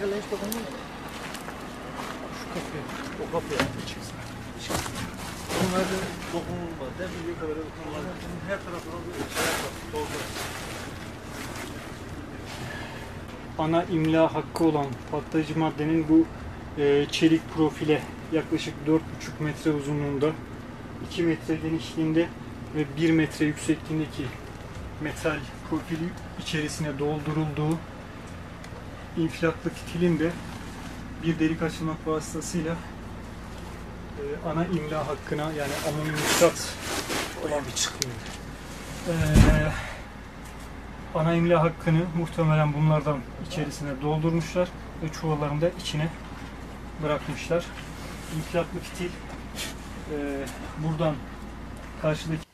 tekerleğe hiç dokundun mu? Şu kapıya. O kapıya. Çıksın. Bunlar da dokunulmaz. Ne bildiği kadar dokunulmaz. Her tarafına bir şey yapar. Doldur. Ana imla hakkı olan patlayıcı maddenin bu çelik profile yaklaşık 4,5 metre uzunluğunda, 2 metre genişliğinde ve 1 metre yüksekliğindeki metal profili içerisine doldurulduğu infilaklı fitilin de bir delik açılmak vasıtasıyla ana imla hakkına, yani amonyum nitrat olan bir çıkıyor. Ana imla hakkını muhtemelen bunlardan içerisine doldurmuşlar ve çuvallarını da içine bırakmışlar. İnfilaklı fitil buradan karşıdaki